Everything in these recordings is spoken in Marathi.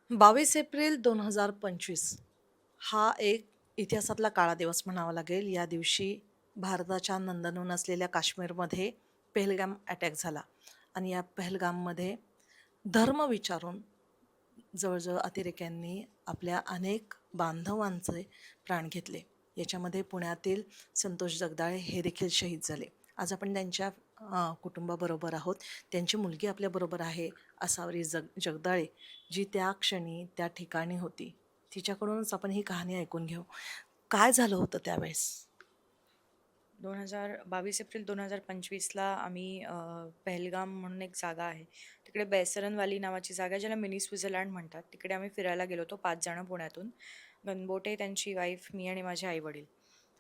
22 एप्रिल 2025 हा एक इतिहासातला काळा दिवस म्हणावा लागेल. या दिवशी भारताच्या नंदनवन असलेल्या काश्मीरमध्ये पहलगाम अटॅक झाला आणि या पहलगाममध्ये धर्म विचारून जवळजवळ अतिरेक्यांनी आपल्या अनेक बांधवांचे प्राण घेतले. याच्यामध्ये पुण्यातील संतोष जगदाळे हे देखील शहीद झाले. आज आपण त्यांच्या कुटुंबाबरोबर आहोत. त्यांची मुलगी आपल्याबरोबर आहे, असावरी जगदाळे, जी त्या क्षणी त्या ठिकाणी होती. तिच्याकडूनच आपण ही कहाणी ऐकून घेऊ. काय झालं होतं त्यावेळेस? 22 एप्रिल 2025ला आम्ही पहलगाम म्हणून एक जागा आहे. तिकडे बेसरनवाली नावाची जागा आहे, ज्याला मिनी स्वित्झर्लंड म्हणतात. तिकडे आम्ही फिरायला गेलो होतो 5 जण पुण्यातून. गणबोटे, त्यांची वाईफ, मी आणि माझे आई-वडील.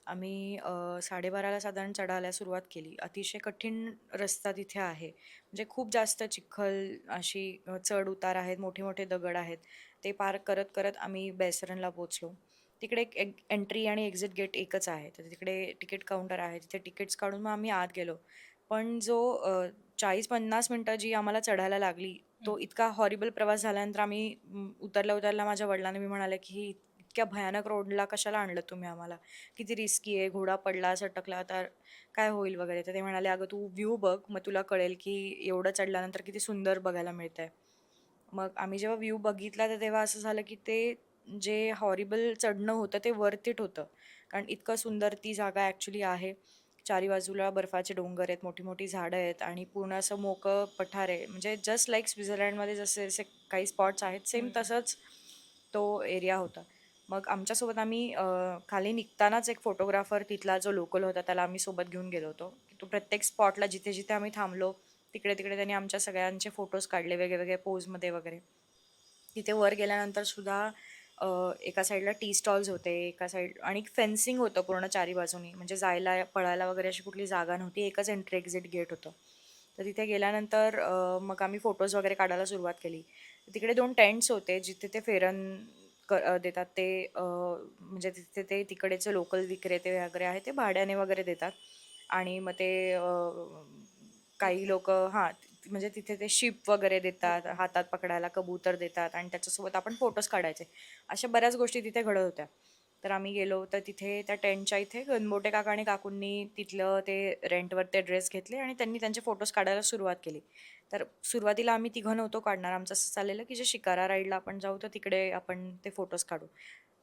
आम्ही 12:30ला साधारण चढायला सुरुवात केली. अतिशय कठीण रस्ता तिथे आहे. म्हणजे खूप जास्त चिखल, अशी चढ-उतार आहेत, मोठे-मोठे दगड आहेत. ते पार करत-करत आम्ही बेसरनला पोहोचलो. तिकडे एक एंट्री आणि एक्झिट गेट एकच आहे. तर तिकडे तिकीट काउंटर आहे. तिथे तिकीट्स काढून मग आम्ही आत गेलो. पण जो 40-50 मिनिटं जी आम्हाला चढायला लागली, तो इतका हॉरिबल प्रवास झाल्यानंतर आम्ही उतरल्या-उतरल्या माझ्या वडिलांना मी म्हणाले, की "इतक्या भयानक रोडला कशाला आणलं तुम्ही आम्हाला? किती रिस्की आहे. घोडा पडला, सटकला तर काय होईल वगैरे." तर ते म्हणाले, "अगं तू व्ह्यू बघ, मग तुला कळेल की एवढं चढल्यानंतर किती सुंदर बघायला मिळतंय." मग आम्ही जेव्हा व्ह्यू बघितला तर तेव्हा असं झालं, की ते जे हॉरिबल चढणं होतं ते वर्थ इट होतं. कारण इतकं सुंदर ती जागा ॲक्चुअली आहे. चारी बाजूला बर्फाचे डोंगर आहेत, मोठी-मोठी झाडं आहेत आणि पूर्ण असं मोकळं पठार आहे. म्हणजे जस्ट लाईक स्वित्झर्लंडमध्ये जसे जसे काही स्पॉट्स आहेत, सेम तसंच तो एरिया होता. मग आमच्यासोबत आम्ही खाली निघतानाच एक फोटोग्राफर तिथला जो लोकल होता त्याला आम्ही सोबत घेऊन गेलो होतो. तो प्रत्येक स्पॉटला जिथे-जिथे आम्ही थांबलो, तिकडे-तिकडे त्यांनी आमच्या सगळ्यांचे फोटोज काढले वेगळे-वेगळे पोजमध्ये वगैरे. तिथे वर गेल्यानंतर सुद्धा एका साईडला टी स्टॉल्स होते, एका साईड आणि फेन्सिंग होतं पूर्ण चारी बाजूनी. म्हणजे जायला, पळायला वगैरे अशी कुठली जागा नव्हती. एकच एंट्री एक्झिट गेट होतं. तर तिथे गेल्यानंतर मग आम्ही फोटोज वगैरे काढायला सुरुवात केली. तिकडे 2 टेंट्स होते, जिथे ते देतात ते म्हणजे तिथे ते तिकडेचे लोकल विक्रेते वगैरे आहेत, ते भाड्याने वगैरे देतात. आणि मग ते काही लोकं म्हणजे तिथे ते शिप वगैरे देतात, हातात पकडायला कबूतर देतात आणि त्याच्यासोबत आपण फोटोज काढायचे. अशा बऱ्याच गोष्टी तिथे घडत होत्या. तर आम्ही गेलो तर तिथे त्या टेंटच्या इथे गणबोटे काका आणि काकूंनी तिथलं ते रेंटवर ते ड्रेस घेतले आणि त्यांनी त्यांचे फोटोज काढायला सुरुवात केली. तर सुरुवातीला आम्ही तिघं नव्हतो काढणार. आमचं असं चाललेलं की जे शिकारा राईडला आपण जाऊ तर तिकडे आपण ते फोटोज काढू.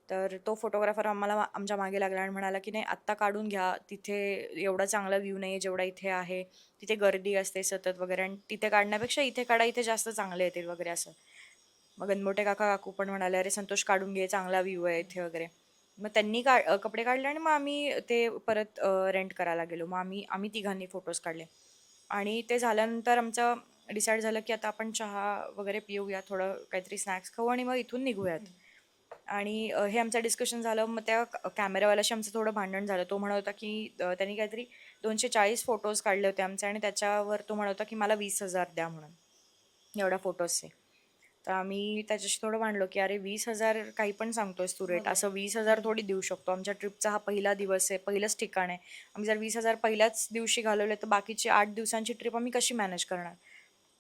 तर तो फोटोग्राफर आम्हाला आमच्या मागे लागला आणि म्हणाला, की "नाही आत्ता काढून घ्या. तिथे एवढा चांगला व्ह्यू नाही आहे जेवढा इथे आहे. तिथे गर्दी असते सतत वगैरे आणि तिथे काढण्यापेक्षा इथे काढा, इथे जास्त चांगले येतील" वगैरे असं. मग गणमोठे काका-काकू पण म्हणाले, "अरे संतोष काढून घे, चांगला व्ह्यू आहे इथे" वगैरे. मग त्यांनी कपडे काढले आणि मग आम्ही ते परत रेंट करायला गेलो. मग आम्ही आम्ही तिघांनी फोटोज काढले. आणि ते झाल्यानंतर आमचं डिसाईड झालं, की आता आपण चहा वगैरे पिऊया, थोडं काहीतरी स्नॅक्स खाऊ आणि मग इथून निघूयात. आणि हे आमचं डिस्कशन झालं. मग त्या कॅमेरावाल्याशी आमचं थोडं भांडण झालं. तो म्हणत होता, की त्यांनी काहीतरी 240 फोटोज काढले होते आमचे आणि त्याच्यावर तो म्हणत होता, की मला 20,000 द्या म्हणून, एवढ्या फोटोजचे. तर आम्ही त्याच्याशी थोडं भांडलो, की "अरे 20,000 काही पण सांगतोयस तू रेट. असं 20,000 थोडी देऊ शकतो. आमच्या ट्रिपचा हा पहिला दिवस आहे, पहिलंच ठिकाण आहे. आम्ही जर 20,000 पहिल्याच दिवशी घालवले, तर बाकीची 8 दिवसांची ट्रिप आम्ही कशी मॅनेज करणार?"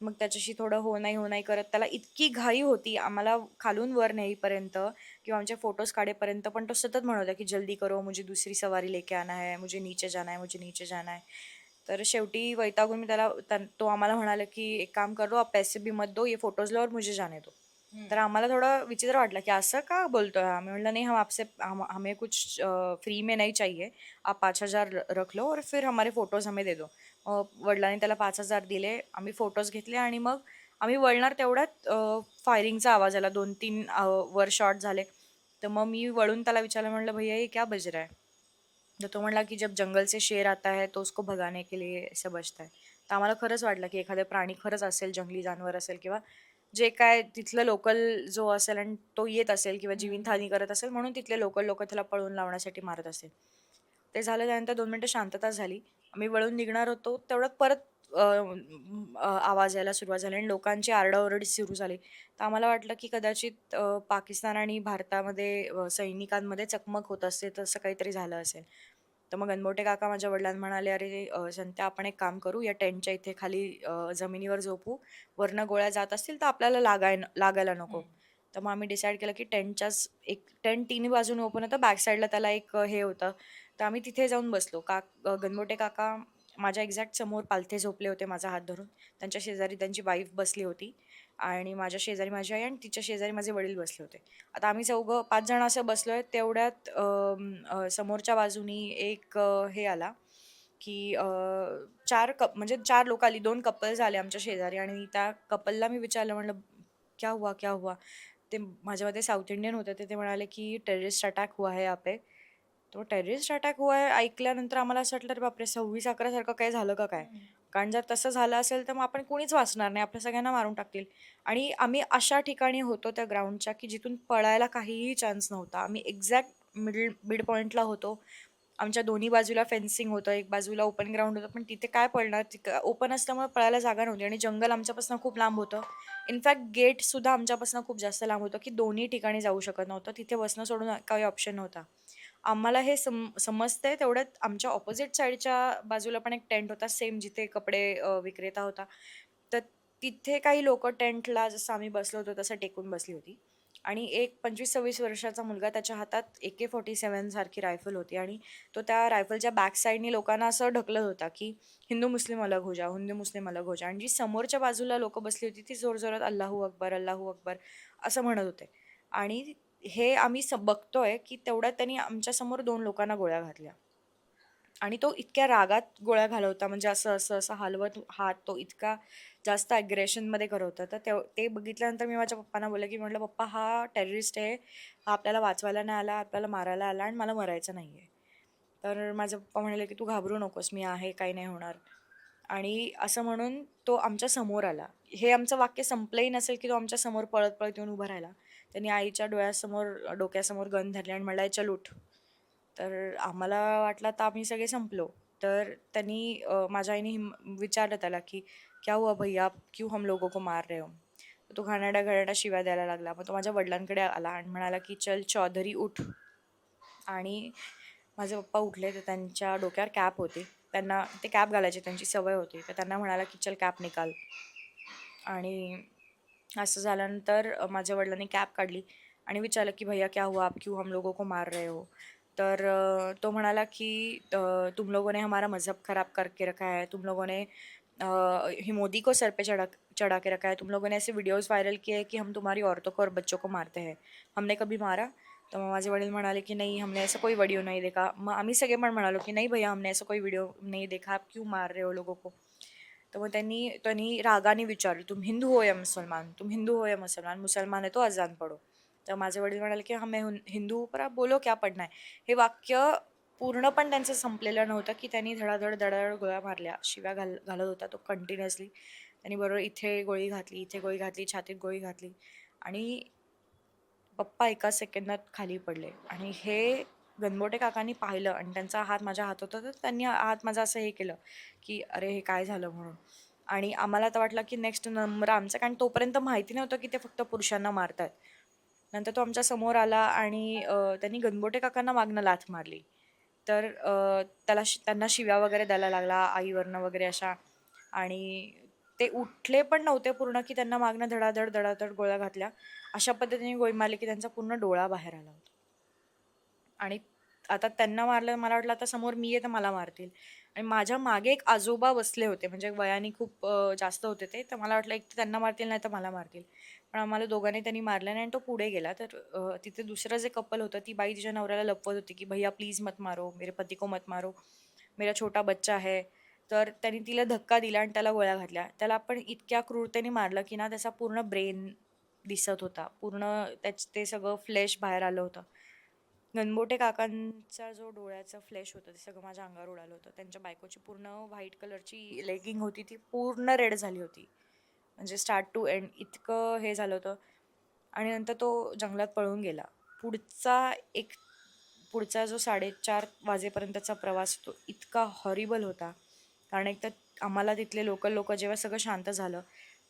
मग त्याच्याशी थोडं हो नाही, हो नाही करत त्याला इतकी घाई होती आम्हाला खालून वर नेईपर्यंत किंवा आमचे फोटोज काढेपर्यंत, पण तो सतत म्हणत होता, की "जल्दी करो, मुझे दूसरी सवारी लेके आना है, मुझे नीचे जाना है, मुझे नीचे जाना है." तर शेवटी वैतागून मी तो आम्हाला म्हणाला, की "एक काम करो, आप पैसे भी मत दो, ये फोटोज लो और मुझे जाने दो." तर आम्हाला थोडं विचित्र वाटलं, की असं का बोलतोय हा? मी म्हटलं, "नहीं, हमें कुछ फ्री में नहीं चाहिए. आप 5,000 रख लो और फिर हमारे फोटोज हमें दे दो." वडिलांनी त्याला 5,000 दिले. आम्ही फोटोज घेतले आणि मग आम्ही वळणार तेवढ्यात फायरिंगचा आवाज आला. 2-3 वर शॉट झाले. तर मग मी वळून त्याला विचारलं, म्हटलं, "भैया ये क्या बज रहा है?" तर तो म्हणला, की "जब जंगल से शेर आता है, तो उसको भगाने के लिए ऐसा बजता है." तर आम्हाला खरंच वाटलं, की एखादं प्राणी खरंच असेल, जंगली जानवर असेल किंवा जे काय तिथलं लोकल जो असेल आणि तो येत असेल किंवा जीवितहानी करत असेल म्हणून तिथले लोकल लोकं त्याला पळवून लावण्यासाठी मारत असेल. ते झालं त्यानंतर 2 मिनिटं शांतता झाली. आम्ही वळून निघणार होतो तेवढ्यात परत आवाज यायला सुरुवात झाली आणि लोकांची आरडाओरड सुरू झाली. तर आम्हाला वाटलं, की कदाचित पाकिस्तान आणि भारतामध्ये सैनिकांमध्ये चकमक होत असते, तसं काहीतरी झालं असेल. तर मग अनमोठे काका माझ्या वडिलांना म्हणाले, "अरे संत्या आपण एक काम करू, या टेंटच्या इथे खाली जमिनीवर झोपू. वरनं गोळ्या जात असतील तर आपल्याला लागायला नको." तर मग आम्ही डिसाईड केलं की टेंटच्याच एक टेंट तिन्ही बाजूने ओपन होतं, बॅक साईडला त्याला एक हे होतं. तर आम्ही तिथे जाऊन बसलो. गणगोटे काका माझ्या एक्झॅक्ट समोर पालथे झोपले होते माझा हात धरून. त्यांच्या शेजारी त्यांची वाईफ बसली होती आणि माझ्या शेजारी माझी आई आणि तिच्या शेजारी माझे वडील बसले होते. आता आम्ही चौघं 5 जण असं बसलोय तेवढ्यात समोरच्या बाजूनी एक हे आला की 4 लोकं आली. 2 कपल्स आले आमच्या शेजारी आणि त्या कपलला मी विचारलं, म्हटलं, "क्या हुआ? क्या हुआ?" ते माझ्यामध्ये साऊथ इंडियन होते. ते ते म्हणाले की टेररिस्ट अटॅक हुआ है यहाँ पे. तो टेररिस्ट अटॅक हुआ है ऐकल्यानंतर आम्हाला असं वाटलं, अरे बापरे! 26/11 सारखं काय झालं का काय? कारण जर तसं झालं असेल तर मग आपण कोणीच वाचणार नाही. आपल्या सगळ्यांना मारून टाकतील. आणि आम्ही अशा ठिकाणी होतो त्या ग्राउंडच्या की जिथून पळायला काहीही चान्स नव्हता. आम्ही एक्झॅक्ट मिड पॉइंटला होतो. आमच्या दोन्ही बाजूला फेन्सिंग होतं, एक बाजूला ओपन ग्राउंड होतं. पण तिथे काय पळणार? ओपन असल्यामुळे पळायला जागा नव्हती आणि जंगल आमच्यापासून खूप लांब होतं. इनफॅक्ट गेटसुद्धा आमच्यापासून खूप जास्त लांब होतं, की दोन्ही ठिकाणी जाऊ शकत नव्हतं. तिथे बसणं सोडून काही ऑप्शन नव्हता. आम्हाला हे समजतंय तेवढ्यात आमच्या ऑपोझिट साईडच्या बाजूला पण एक टेंट होता, सेम जिथे कपडे विक्रेता होता. तर तिथे काही लोकं टेंटला जसं आम्ही बसलो होतो तसं टेकून बसली होती. आणि एक 25-26 वर्षाचा मुलगा, त्याच्या हातात AK-47 सारखी रायफल होती आणि तो त्या रायफलच्या बॅक साईडनी लोकांना असं ढकलत होता, की हिंदू मुस्लिम अलग हो जाओ, हिंदू मुस्लिम अलग हो जाओ. आणि जी समोरच्या बाजूला लोकं बसली होती ती जोरजोरात अल्लाहू अकबर, अल्लाहू अकबर असं म्हणत होते. आणि हे आम्ही बघतोय, की तेवढ्यात त्यांनी आमच्यासमोर 2 लोकांना गोळ्या घातल्या. आणि तो इतक्या रागात गोळ्या घालत होता, म्हणजे असं हलवत हात तो इतका जास्त अग्रेशनमध्ये करत होता. तर ते बघितल्यानंतर मी माझ्या पप्पांना बोलले, की म्हटलं, "पप्पा, हा टेररिस्ट आहे. हा आपल्याला वाचवायला नाही आला, आपल्याला मारायला आला आणि मला मरायचं नाहीये." तर माझे पप्पा म्हणाले, की "तू घाबरू नकोस, मी आहे, काही नाही होणार." आणि असं म्हणून तो आमच्या समोर आला. हे आमचं वाक्य संपलंही नसेल, की तो आमच्या समोर पळत-पळत येऊन उभा राहिला. त्यांनी आईच्या डोक्यासमोर गन धरली आणि म्हणाला, "चल उठ." तर आम्हाला वाटलं आता आम्ही सगळे संपलो. तर त्यांनी माझ्या आईने विचारलं त्याला, की "क्या हुआ भैया? क्यों हम लोगों को मार रहे हो?" तर तो घाणेरड्या-घाणेरड्या शिव्या द्यायला लागला. मग तो माझ्या वडिलांकडे आला आणि म्हणाला, की "चल चौधरी उठ." आणि माझे पप्पा उठले, तर त्यांच्या डोक्यावर कॅप होती. त्यांना ते कॅप घालायची त्यांची सवय होती. तर त्यांना म्हणाला, की "चल कॅप निकाल." आणि असं झाल्यानंतर माझ्या वडिलांनी कॅप काढली आणि विचारलं, की "भैया क्या हुआ? आप क्यों हम लोगों को मार रहे हो?" तर तो म्हणाला, की तुम लोगों ने हमारा मज़हब ख़राब करके रखा है. तुम लोगों ने ये मोदी को सर पे चढ़ा के रखा है. तुम लोगों ने ऐसे वीडियोज़ वायरल किए हैं कि हम तुम्हारी औरतों को और बच्चों को मारते हैं. हमने कभी मारा?" तर मग माझे वडील म्हणाले, की "नहीं, हमने ऐसा कोई वीडियो नहीं देखा." मग आम्ही सगळे पण म्हणालो, की "नहीं भैया, हमने ऐसा कोई वीडियो नहीं देखा. आप क्यों मार रहे हो लोगों को?" तर मग त्यांनी त्यांनी रागाने विचारलं, "तुम हिंदू हो या मुसलमान? तुम हिंदू हो या मुसलमान? मुसलमान है तो अजान पढ़ो." तर माझे वडील म्हणाले, की "हाँ, मैं हिंदू हूँ, पर आप बोलो क्या पढ़ना है?" हे वाक्य पूर्ण पण त्यांचं संपलेलं नव्हतं, की त्यांनी धडाधड, धडाधड गोळ्या मारल्या. शिव्या घालत होता तो कंटिन्युअसली. त्यांनी बरोबर इथे गोळी घातली, इथे गोळी घातली, छातीत गोळी घातली आणि पप्पा एका सेकंदात खाली पडले. आणि हे गणबोटे काकांनी पाहिलं आणि त्यांचा हात माझ्या हातात होता, तर त्यांनी हात माझा असं हे केलं, की "अरे, हे काय झालं?" म्हणून. आणि आम्हाला तर वाटलं, की नेक्स्ट नंबर आमचा, कारण तोपर्यंत माहिती नव्हतं, की ते फक्त पुरुषांना मारतायत. नंतर तो आमच्या समोर आला आणि त्यांनी गणबोटे काकांना मागनं लाथ मारली. तर त्यांना शिव्या वगैरे द्यायला लागला आईवरनं वगैरे अशा. आणि ते उठले पण नव्हते पूर्ण, की त्यांना मागनं धडाधड, धडाधड गोळ्या घातल्या. अशा पद्धतीने गोळी मारली, की त्यांचा पूर्ण डोळा बाहेर आला होता. आणि आता त्यांना मारलं, मला वाटलं आता समोर मी आहे तर मला मारतील. आणि माझ्या मागे एक आजोबा बसले होते, म्हणजे वयाने खूप जास्त होते ते. तर मला वाटलं एक तर त्यांना मारतील नाही तर मला मारतील. पण आम्हाला दोघांनी त्यांनी मारलं नाही आणि तो पुढे गेला. तर तिथे दुसरं जे कपल होतं, ती बाई तिच्या नवऱ्याला लपवत होती, की "भैया प्लीज मत मारो, मेरे पति को मत मारो, मेरा छोटा बच्चा है." तर त्यांनी तिला धक्का दिला आणि त्याला गोळ्या घातल्या. त्याला आपण इतक्या क्रूरतेने मारलं, की ना त्याचा पूर्ण ब्रेन दिसत होता. पूर्ण ते सगळं फ्लेश बाहेर आलं होतं. गणबोटे काकांचा जो डोळ्याचं फ्लेश होतं ते सगळं माझ्या अंगावर उडालं होतं. त्यांच्या बायकोची पूर्ण व्हाईट कलरची लेगिंग होती, ती पूर्ण रेड झाली होती. म्हणजे स्टार्ट टू एंड इतकं हे झालं होतं. आणि नंतर तो जंगलात पळून गेला. पुढचा एक पुढचा जो 4:30 वाजेपर्यंतचा प्रवास तो इतका हॉरिबल होता. कारण एकतर आम्हाला तिथले लोकल लोकं जेव्हा सगळं शांत झालं,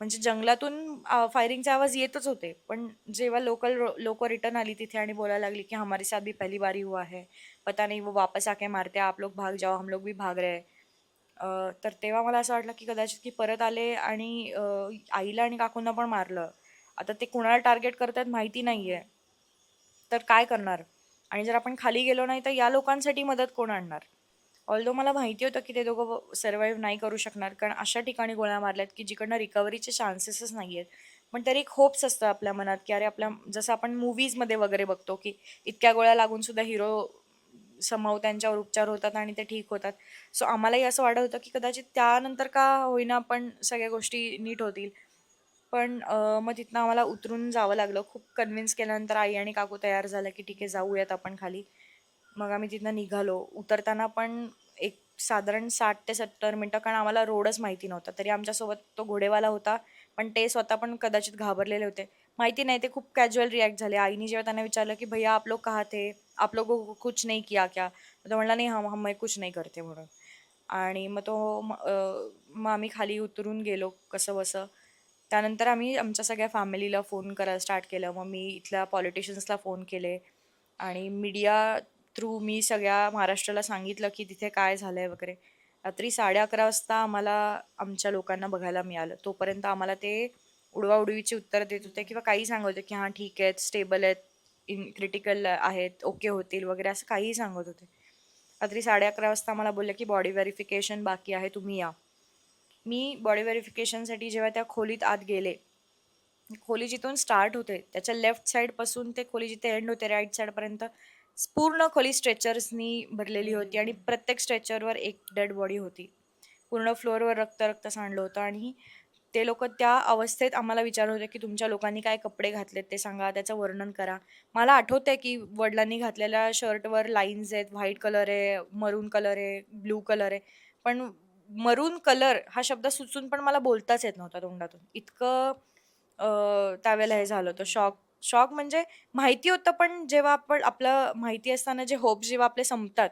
म्हणजे जंगलातून फायरिंगचे आवाज येतच होते. पण जेव्हा लोकल लोकं रिटर्न आली तिथे आणि बोलायला लागली, की "हमारे साथ भी पहली बार ही हुआ है. पता नहीं वो वापस आके मारते हैं, आप लोग भाग जाओ, हम लोग भी भाग रहे हैं." तर तेव्हा मला असं वाटलं, की कदाचित की परत आले आणि आईला आणि काकूंना पण मारलं. आता ते कुणाला टार्गेट करतात माहिती नाहीये, तर काय करणार? आणि जर आपण खाली गेलो नाही तर या लोकांसाठी मदत कोण आणणार? ऑल्दो मला माहिती होतं की ते दोघं सर्व्हाइव्ह नाही करू शकणार, कारण अशा ठिकाणी गोळ्या मारल्यात की जिकडनं रिकव्हरीचे चान्सेसच नाही आहेत. पण तरी एक होप्स असतं आपल्या मनात की अरे आपल्या, जसं आपण मूव्हीजमध्ये वगैरे बघतो की इतक्या गोळ्या लागून सुद्धा हिरो समहाऊ त्यांच्यावर उपचार होतात आणि ते ठीक होतात. सो आम्हालाही असं वाटत होतं की कदाचित त्यानंतर का होईना पण सगळ्या गोष्टी नीट होतील. पण मग तिथनं आम्हाला उतरून जावं लागलं. खूप कन्व्हिन्स केल्यानंतर आई आणि काकू तयार झाल्या की ठीक आहे जाऊयात आपण खाली. मग आम्ही तिथनं निघालो. उतरताना पण एक साधारण 60 ते 70 मिनिटं, कारण आम्हाला रोडच माहिती नव्हता. तरी आमच्यासोबत तो घोडेवाला होता, पण ते स्वतः पण कदाचित घाबरलेले होते. माहिती नाही, ते खूप कॅज्युअल रिॲक्ट झाले. आईने जेव्हा त्यांना विचारलं की "भैया आप लोग कहाँ थे? आप लोगों को कुछ नहीं किया क्या?" तो म्हणला "नहीं हम मैं कुछ नहीं करते" म्हणून. आणि मग आम्ही खाली उतरून गेलो कसंबसं. त्यानंतर आम्ही आमच्या सगळ्या फॅमिलीला फोन करायला स्टार्ट केलं. मग मी इथल्या पॉलिटिशियन्सला फोन केले आणि मीडिया थ्रू मी सगळ्या महाराष्ट्राला सांगितलं की तिथे काय झालंय वगैरे. रात्री 11:30 वाजता आम्हाला आमच्या लोकांना बघायला मिळालं. तोपर्यंत आम्हाला ते उडवाउडवीची उत्तरं देत होते किंवा काही सांगत होते की हां ठीक आहेत, स्टेबल आहेत, क्रिटिकल आहेत, ओके होतील वगैरे असं काहीही सांगत होते. रात्री 11:30 वाजता आम्हाला बोलले की बॉडी व्हेरिफिकेशन बाकी आहे, तुम्ही या. मी बॉडी व्हेरिफिकेशनसाठी जेव्हा त्या खोलीत आत गेले, खोली जिथून स्टार्ट होते त्याच्या लेफ्ट साईडपासून ते खोली जिथे एंड होते राईट साईडपर्यंत पूर्ण खोली स्ट्रेचर्सनी भरलेली होती आणि प्रत्येक स्ट्रेचरवर एक डेड बॉडी होती. पूर्ण फ्लोअरवर रक्त रक्त सांडलं होतं आणि ते लोक त्या अवस्थेत आम्हाला विचारत होते की तुमच्या लोकांनी काय कपडे घातलेत ते सांगा, त्याचं वर्णन करा. मला आठवतंय की वडिलांनी घातलेल्या शर्टवर लाईन्स आहेत, व्हाईट कलर आहे, मरून कलर आहे, ब्लू कलर आहे. पण मरून कलर हा शब्द सुचून पण मला बोलताच येत नव्हता तोंडातून. इतकं त्यावेळेला हे झालं होतं. शॉक शॉक म्हणजे माहिती होतं, पण जेव्हा आपलं माहिती असताना जे होप्स जेव्हा आपले संपतात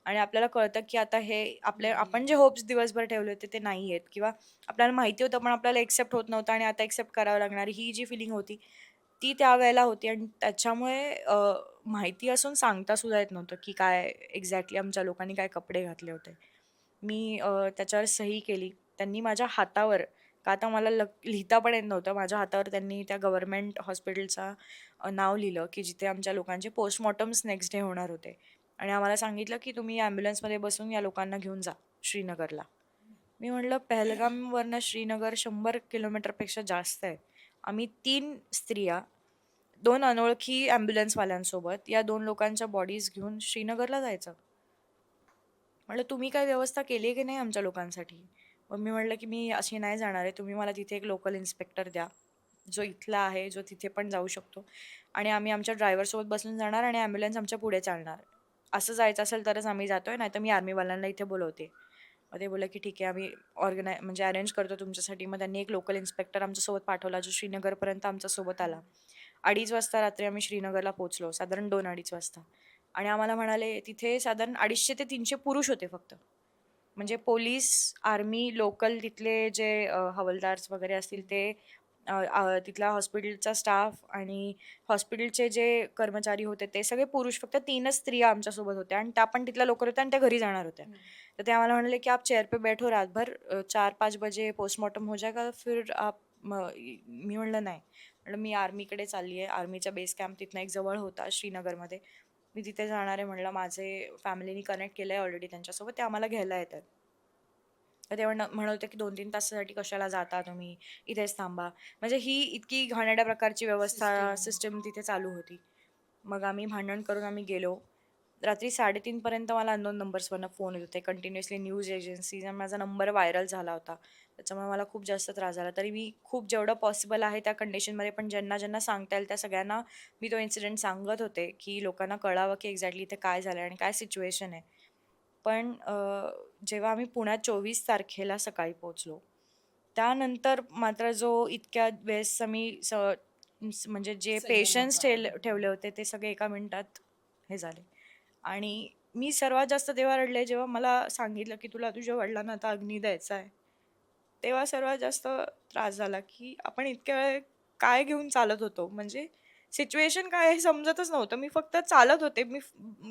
आणि आपल्याला कळतं की आता हे आपण जे होप्स दिवसभर ठेवले होते ते नाही आहेत, किंवा आपल्याला माहिती होतं पण आपल्याला एक्सेप्ट होत नव्हतं आणि आता एक्सेप्ट करावं लागणार, ही जी फिलिंग होती ती त्यावेळेला होती. आणि त्याच्यामुळे माहिती असून सांगता सुद्धा येत नव्हतं की काय एक्झॅक्टली आमच्या लोकांनी काय कपडे घातले होते. मी त्याच्यावर सही केली. त्यांनी माझ्या हातावर, का आता मला लिहिता पण येत नव्हतं, माझ्या हातावर त्यांनी त्या गव्हर्नमेंट हॉस्पिटलचा नाव लिहिलं की जिथे आमच्या लोकांचे पोस्टमॉर्टम्स नेक्स्ट डे होणार होते. आणि आम्हाला सांगितलं की तुम्ही ॲम्ब्युलन्समध्ये बसून या लोकांना घेऊन जा श्रीनगरला. मी म्हटलं पहलगामवरनं श्रीनगर 100 किलोमीटरपेक्षा जास्त आहे. आम्ही 3 स्त्रिया, 2 अनोळखी ॲम्ब्युलन्सवाल्यांसोबत या 2 लोकांच्या बॉडीज घेऊन श्रीनगरला जायचं. म्हटलं तुम्ही काय व्यवस्था केली आहे की नाही आमच्या लोकांसाठी? मग मी म्हटलं की मी अशी नाही जाणार आहे. तुम्ही मला तिथे एक लोकल इन्स्पेक्टर द्या, जो इथला आहे, जो तिथे पण जाऊ शकतो. आणि आम्ही आमच्या ड्रायव्हरसोबत बसून जाणार आणि ॲम्ब्युलन्स आमच्या पुढे चालणार. असं जायचं असेल तरच आम्ही जातोय, नाहीतर मी आर्मीवाल्यांना इथे बोलवते. मग ते बोलले की ठीक आहे, आम्ही म्हणजे अरेंज करतो तुमच्यासाठी. मग त्यांनी एक लोकल इन्स्पेक्टर आमच्यासोबत पाठवला, जो श्रीनगरपर्यंत आमच्यासोबत आला. 2:30 वाजता रात्री आम्ही श्रीनगरला पोहोचलो, साधारण 2-2:30 वाजता. आणि आम्हाला म्हणाले तिथे साधारण 250 ते 300 पुरुष होते फक्त. म्हणजे पोलीस, आर्मी, लोकल तिथले जे हवालदार्स वगैरे असतील ते, तिथला हॉस्पिटलचा स्टाफ आणि हॉस्पिटलचे जे कर्मचारी होते ते सगळे पुरुष. फक्त 3च स्त्रिया आमच्यासोबत होत्या आणि त्या पण तिथल्या लोकल होत्या आणि त्या घरी जाणार होत्या. तर ते आम्हाला म्हणाले की आप चेअर पे बैठो रात भर, 4-5 बजे पोस्टमॉर्टम हो जाएगा फिर आप मी म्हणलं नाही. म्हणलं मी आर्मीकडे चालली आहे. आर्मीचा बेस कॅम्प तिथनं एक जवळ होता श्रीनगरमध्ये. मी तिथे जाणार आहे म्हणलं. माझे फॅमिलीनी कनेक्ट केलं आहे ऑलरेडी त्यांच्यासोबत, ते आम्हाला घ्यायला येतात. तर ते म्हणत होते की 2-3 तासासाठी कशाला जाता तुम्ही, इथेच थांबा. म्हणजे ही इतकी घाणेरड्या प्रकारची व्यवस्था, सिस्टम तिथे चालू होती. मग आम्ही भांडण करून आम्ही गेलो. रात्री 3:30 पर्यंत मला अननोन नंबर्सवरनं फोन येत होते कंटिन्युअसली, न्यूज एजन्सीज, आणि माझा नंबर व्हायरल झाला होता. त्याच्यामुळे मला खूप जास्त त्रास झाला. तरी मी खूप जेवढं पॉसिबल आहे त्या कंडिशनमध्ये पण ज्यांना ज्यांना सांगता येईल त्या सगळ्यांना मी तो इन्सिडेंट सांगत होते की लोकांना कळावं की एक्झॅक्टली इथे काय झालं आणि काय सिच्युएशन आहे. पण जेव्हा आम्ही पुण्यात 24 तारखेला सकाळी पोहोचलो, त्यानंतर मात्र जो इतक्या वेळेस आम्ही म्हणजे जे पेशन्स ठेवले होते ते सगळे एका मिनिटात हे झाले. आणि मी सर्वात जास्त तेव्हा रडले जेव्हा मला सांगितलं की तुला तुझ्या वडिलांना आता अग्नी द्यायचा आहे. तेव्हा सर्वात जास्त त्रास झाला की आपण इतक्या वेळ काय घेऊन चालत होतो. म्हणजे सिच्युएशन काय हे समजतच नव्हतं. मी फक्त चालत होते. मी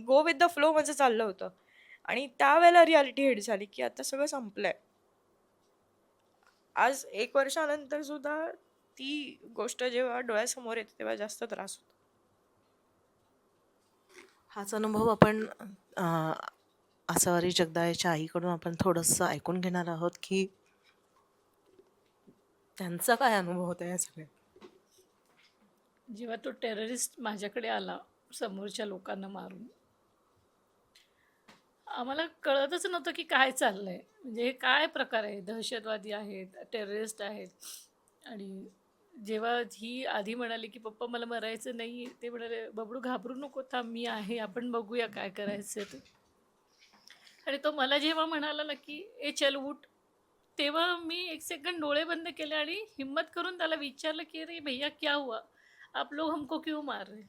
गो विथ द फ्लो माझं चाललं होतं. आणि त्यावेळेला रिॲलिटी हिट झाली की आता सगळं संपलंय. आज 1 वर्षानंतर सुद्धा ती गोष्ट जेव्हा डोळ्यासमोर येते तेव्हा जास्त त्रास होतो. हाच अनुभव आपण आसावरी जगदाळेच्या आईकडून आपण थोडंसं ऐकून घेणार आहोत की त्यांचा काय अनुभव होता या सगळ्यात. जेव्हा तो टेररिस्ट माझ्याकडे आला समोरच्या लोकांना मारून, आम्हाला कळतच नव्हतं की काय चाललंय. म्हणजे हे काय प्रकार आहे? दहशतवादी आहेत, टेररिस्ट आहेत. आणि जेव्हा ही आधी म्हणाली की पप्पा मला मरायचं नाही, ते म्हणाले बबडू घाबरू नको, थांब मी आहे, आपण बघूया काय करायचं ते. आणि तो मला जेव्हा म्हणाला ना की ए चल उठ, तेव्हा मी एक सेकंड डोळे बंद केले आणि हिम्मत करून त्याला विचारलं की अरे भैया क्या हुआ, आप लोग हमको क्यों मार रहे.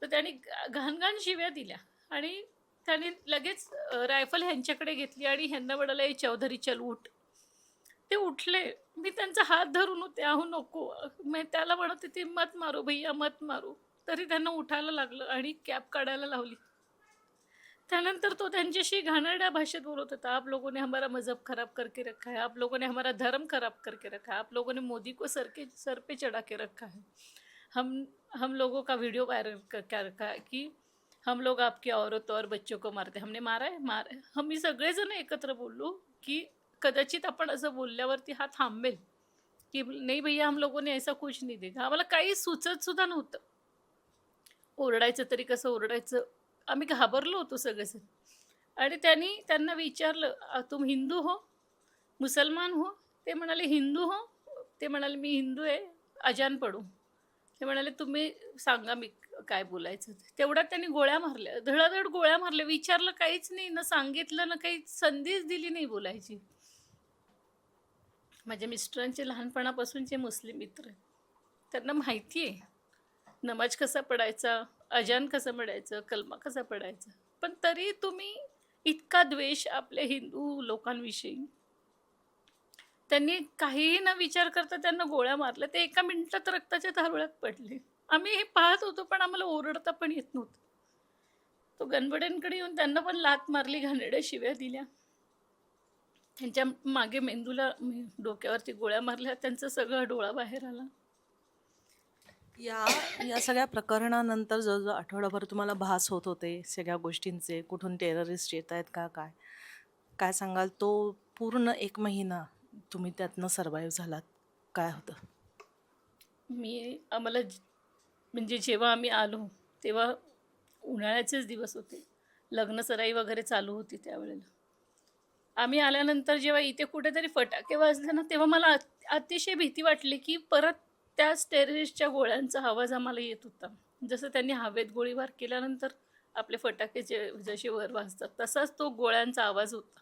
तर त्याने घाणघाण शिव्या दिल्या आणि त्याने लगेच रायफल ह्यांच्याकडे घेतली आणि ह्यांना म्हणाला ए चौधरी चल उठ. ते उठले. मी त्यांचा हात धरून होते, अहो नको. मी त्याला म्हणत होते मत मारो भैया मत मारो. तरी त्यांना उठायला लागलं आणि कॅप काढायला लावली. त्यानंतर तो त्यांच्याशी घाणेरड्या भाषेत बोलत होता, आप लोगों ने हमारा मजहब खराब करके रखा है, आप लोगों ने हमारा धर्म खराब करके रखा है, आप लोगों ने मोदी को सर पे चढ़ा के रखा है. हम लोगों का वीडियो वायरल क्या रखा है कि हम लोग आपकी औरतों और बच्चों को मारते. हमने मारा है मारा है. आम्ही सगळेजण एकत्र बोललो की कदाचित आपण असं बोलल्यावरती हा थांबेल की नाही भैया हम लोगों ने ऐसा कुछ नहीं देखा. आम्हाला काही सुचत सुद्धा नव्हतं. ओरडायचं तरी कसं ओरडायचं, आम्ही घाबरलो होतो सगळेजण. आणि त्यांना विचारलं तुम हिंदू हो, मुसलमान हो. ते म्हणाले हिंदू हो. ते म्हणाले मी हिंदू आहे, अजान पडू. ते म्हणाले तुम्ही सांगा मी काय बोलायचं ते. तेवढ्यात त्यांनी गोळ्या मारल्या, धडाधड गोळ्या मारल्या. विचारलं काहीच नाही, ना सांगितलं, ना काही संधीच दिली नाही बोलायची. माझ्या मिस्टरांचे लहानपणापासूनचे मुस्लिम मित्र आहेत. त्यांना माहिती आहे नमाज कसा पडायचा, अजान कसं म्हणायचं, कलमा कसा पडायचा. पण तरी तुम्ही इतका द्वेष आपल्या हिंदू लोकांविषयी. त्यांनी काहीही न विचार करता त्यांना गोळ्या मारल्या. ते एका मिनिटात रक्ताच्या धारुळ्यात पडले. आम्ही हे पाहत होतो, पण आम्हाला ओरडता पण येत नव्हतं. तो गणबड्यांकडे येऊन त्यांना पण लाथ मारली, घाणेरड्या शिव्या दिल्या. त्यांच्या मागे मेंदूला डोक्यावरती गोळ्या मारल्या, त्यांचा सगळा डोळा बाहेर आला. या या सगळ्या प्रकरणानंतर जवळजवळ आठवडाभर तुम्हाला भास होत होते सगळ्या गोष्टींचे, कुठून टेररिस्ट येत आहेत का काय काय सांगाल. तो पूर्ण 1 महिना तुम्ही त्यातनं सर्वाईव्ह झालात, काय होतं. आम्हाला म्हणजे जेव्हा आम्ही आलो तेव्हा उन्हाळ्याचेच दिवस होते. लग्नसराई वगैरे चालू होती त्यावेळेला. आम्ही आल्यानंतर जेव्हा इथे कुठेतरी फटाके वाजले ना, तेव्हा मला अतिशय भीती वाटली की परत त्याच टेररिस्टच्या गोळ्यांचा आवाज आम्हाला येत होता. जसं त्यांनी हवेत गोळीबार केल्यानंतर आपले फटाके जसे वर वाजतात, तसाच तो गोळ्यांचा आवाज होता.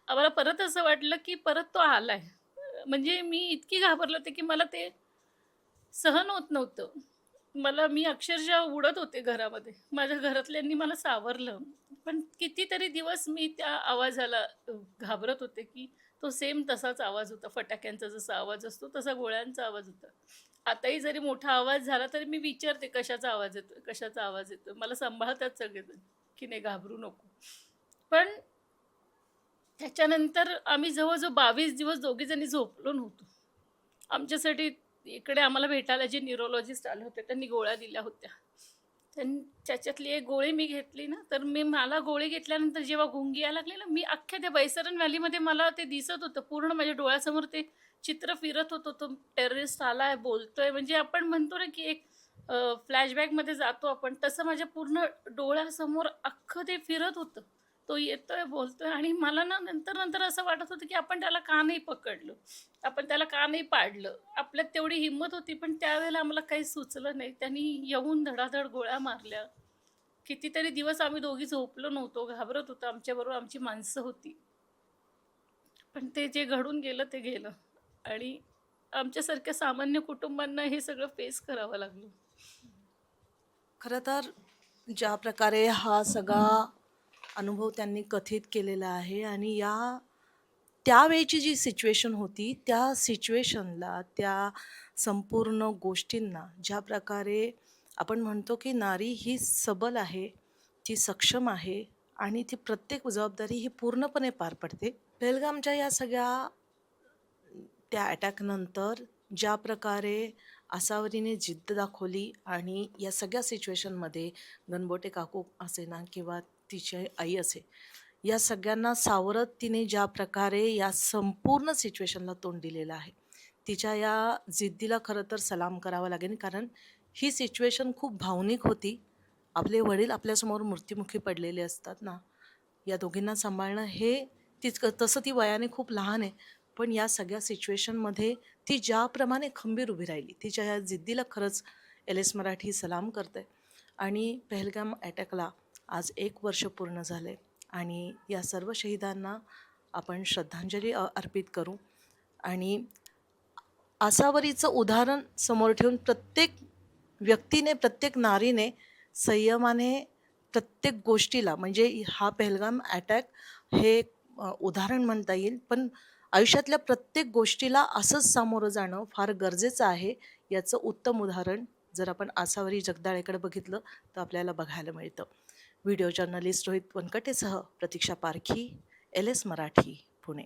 आम्हाला परत असं वाटलं की परत तो आलाय. म्हणजे मी इतकी घाबरले होते की मला ते सहन होत नव्हतं. मी अक्षरशः उडत होते घरामध्ये. माझ्या घरातल्यांनी मला सावरलं. पण कितीतरी दिवस मी त्या आवाजाला घाबरत होते की तो सेम तसाच आवाज होता. फटाक्यांचा जसा आवाज असतो तसा गोळ्यांचा आवाज होता. आताही जरी मोठा आवाज झाला तरी मी विचारते कशाचा आवाज येतोय, कशाचा आवाज येतोय. मला सांभाळतात सगळेजण की नाही घाबरू नको. पण त्याच्यानंतर आम्ही जवळजवळ 22 दिवस दोघीजणी झोपलो नव्हतो. आमच्यासाठी इकडे आम्हाला भेटायला जे न्यूरोलॉजिस्ट आले होते त्यांनी गोळ्या दिल्या होत्या. त्याच्यातली एक गोळी मी घेतली ना, तर मला गोळी घेतल्यानंतर जेव्हा गुंगी यायला लागली ना, मी अख्ख्या त्या बैसरन व्हॅलीमध्ये मला ते दिसत होतं. पूर्ण माझ्या डोळ्यासमोर ते चित्र फिरत होतं. तो टेररिस्ट आलाय, बोलतोय. म्हणजे आपण म्हणतो ना, की एक फ्लॅशबॅकमध्ये जातो आपण, तसं माझ्या पूर्ण डोळ्यासमोर अख्खं ते फिरत होतं. तो येतोय, बोलतोय आणि मला ना नंतर असं वाटत होतं, की आपण त्याला का नाही पकडलं? आपण त्याला का नाही पाडलं? आपल्यात तेवढी हिंमत होती, पण त्यावेळेला आम्हाला काही सुचलं नाही. त्यांनी येऊन धडाधड गोळ्या मारल्या. कितीतरी दिवस आम्ही दोघी झोपलो नव्हतो, घाबरत होतो. आमच्याबरोबर आमची माणसं होती. पण ते जे घडून गेलं ते गेलं आणि आमच्यासारख्या सामान्य कुटुंबांना हे सगळं फेस करावं लागलं. खरं तर ज्या प्रकारे हा सगळा अनुभव त्यांनी कथित केलेला आहे आणि त्यावेळची जी सिच्युएशन होती त्या सिच्युएशनला, त्या संपूर्ण गोष्टींना ज्या प्रकारे आपण म्हणतो की नारी ही सबल आहे, ती सक्षम आहे आणि ती प्रत्येक जबाबदारी ही पूर्णपणे पार पडते. पेहलगामच्या या सगळ्या त्या अटॅकनंतर ज्या प्रकारे आसावरीने जिद्द दाखवली आणि या सगळ्या सिच्युएशनमध्ये गणबोटे काकू असे ना किंवा तिची आई असे, या सगळ्यांना सावरत तिने ज्या प्रकारे या संपूर्ण सिच्युएशनला तोंड दिलेलं आहे, तिच्या या जिद्दीला खरं तर सलाम करावा लागेल. कारण ही सिच्युएशन खूप भावनिक होती. आपले वडील आपल्यासमोर मृत्युमुखी पडलेले असतात ना, या दोघींना सांभाळणं हे तितकं तसं ती वयाने खूप लहान आहे. पण या सगळ्या सिच्युएशनमध्ये ती ज्याप्रमाणे खंबीर उभी राहिली, तिच्या या जिद्दीला खरंच एल-एस मराठी सलाम करते. आणि पहलगाम अटॅकला आज 1 वर्ष पूर्ण झाले आणि या सर्व शहीदांना आपण श्रद्धांजली अर्पित करू. आणि आसावरीचं उदाहरण समोर ठेवून प्रत्येक व्यक्तीने, प्रत्येक नारीने संयमाने प्रत्येक गोष्टीला, म्हणजे हा पहलगाम अटॅक हे उदाहरण म्हणता येईल. पण आयुष्यातल्या प्रत्येक गोष्टीला असंच सामोरं जाणं फार गरजेचं आहे. याचं उत्तम उदाहरण जर आपण आसावरी जगदाळेकडे बघितलं तर आपल्याला बघायला मिळतं. व्हिडिओ जर्नलिस्ट रोहित वनकटेसह प्रतीक्षा पारखी, एल-एस मराठी, पुणे.